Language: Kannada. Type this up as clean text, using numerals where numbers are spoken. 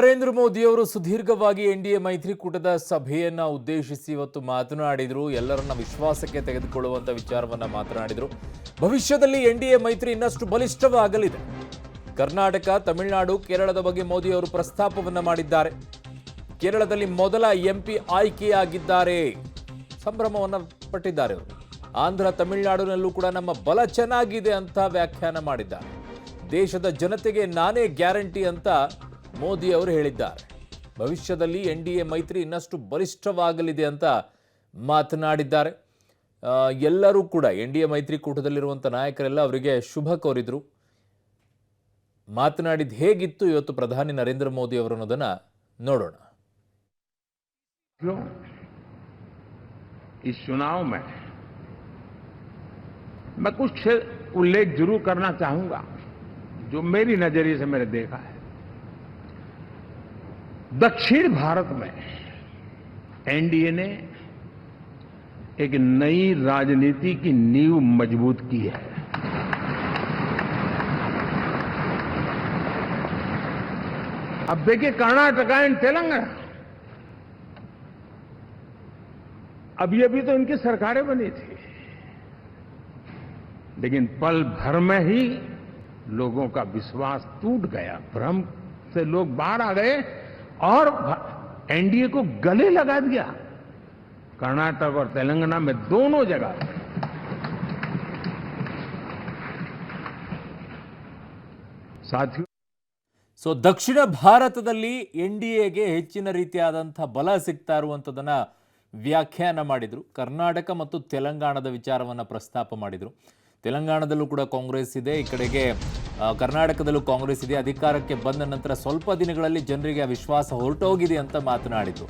ನರೇಂದ್ರ ಮೋದಿ ಅವರು ಸುದೀರ್ಘವಾಗಿ ಎನ್ಡಿಎ ಮೈತ್ರಿಕೂಟದ ಸಭೆಯನ್ನ ಉದ್ದೇಶಿಸಿ ಇವತ್ತು ಮಾತನಾಡಿದರು. ಎಲ್ಲರನ್ನ ವಿಶ್ವಾಸಕ್ಕೆ ತೆಗೆದುಕೊಳ್ಳುವಂತ ವಿಚಾರವನ್ನ ಮಾತನಾಡಿದರು. ಭವಿಷ್ಯದಲ್ಲಿ ಎನ್ಡಿಎ ಮೈತ್ರಿ ಇನ್ನಷ್ಟು ಬಲಿಷ್ಠವಾಗಲಿದೆ. ಕರ್ನಾಟಕ, ತಮಿಳುನಾಡು, ಕೇರಳದ ಬಗ್ಗೆ ಮೋದಿ ಅವರು ಪ್ರಸ್ತಾಪವನ್ನ ಮಾಡಿದ್ದಾರೆ. ಕೇರಳದಲ್ಲಿ ಮೊದಲ ಎಂಪಿ ಆಯ್ಕೆಯಾಗಿದ್ದಾರೆ, ಸಂಭ್ರಮವನ್ನ ಪಟ್ಟಿದ್ದಾರೆ ಅವರು. ಆಂಧ್ರ, ತಮಿಳುನಾಡಿನಲ್ಲೂ ಕೂಡ ನಮ್ಮ ಬಲ ಚೆನ್ನಾಗಿದೆ ಅಂತ ವ್ಯಾಖ್ಯಾನ ಮಾಡಿದ್ದಾರೆ. ದೇಶದ ಜನತೆಗೆ ನಾನೇ ಗ್ಯಾರಂಟಿ ಅಂತ ಮೋದಿ ಅವರು ಹೇಳಿದ್ದಾರೆ. ಭವಿಷ್ಯದಲ್ಲಿ ಎನ್ಡಿಎ ಮೈತ್ರಿ ಇನ್ನಷ್ಟು ಬಲಿಷ್ಠವಾಗಲಿದೆ ಅಂತ ಮಾತನಾಡಿದ್ದಾರೆ. ಎಲ್ಲರೂ ಕೂಡ ಎನ್ಡಿಎ ಮೈತ್ರಿಕೂಟದಲ್ಲಿರುವಂಥ ನಾಯಕರೆಲ್ಲ ಅವರಿಗೆ ಶುಭ ಕೋರಿದ್ರು. ಮಾತನಾಡಿದ್ದು ಹೇಗಿತ್ತು ಇವತ್ತು ಪ್ರಧಾನಿ ನರೇಂದ್ರ ಮೋದಿ ಅವರು ಅನ್ನೋದನ್ನ ನೋಡೋಣ. इस चुनाव में मैं कुछ उल्लेख जरूर करना चाहूंगा जो मेरी नजरिए से मैंने देखा है। दक्षिण भारत में एनडीए ने एक नई राजनीति की नींव मजबूत की है। अब देखिए, कर्नाटक एंड तेलंगाना, अभी तो इनकी सरकारें बनी थी, लेकिन पल भर में ही लोगों का विश्वास टूट गया। भ्रम से लोग बाहर आ गए और एनडीए को गले लगा दिया। कर्नाटक और तेलंगाना में दोनों जगह साथियों, ಸೊ ದಕ್ಷಿಣ ಭಾರತದಲ್ಲಿ ಎನ್ಡಿಎಗೆ ಹೆಚ್ಚಿನ ರೀತಿಯಾದಂಥ ಬಲ ಸಿಗ್ತಾ ಇರುವಂಥದ್ದನ್ನು ವ್ಯಾಖ್ಯಾನ ಮಾಡಿದರು. ಕರ್ನಾಟಕ ಮತ್ತು ತೆಲಂಗಾಣದ ವಿಚಾರವನ್ನು ಪ್ರಸ್ತಾಪ ಮಾಡಿದರು. ತೆಲಂಗಾಣದಲ್ಲೂ ಕೂಡ ಕಾಂಗ್ರೆಸ್ ಇದೆ, ಈ ಕಡೆಗೆ ಕರ್ನಾಟಕದಲ್ಲೂ ಕಾಂಗ್ರೆಸ್ ಇದೆ. ಅಧಿಕಾರಕ್ಕೆ ಬಂದ ನಂತರ ಸ್ವಲ್ಪ ದಿನಗಳಲ್ಲಿ ಜನರಿಗೆ ಆ ವಿಶ್ವಾಸ ಹೊರಟೋಗಿದೆ ಅಂತ ಮಾತನಾಡಿದರು.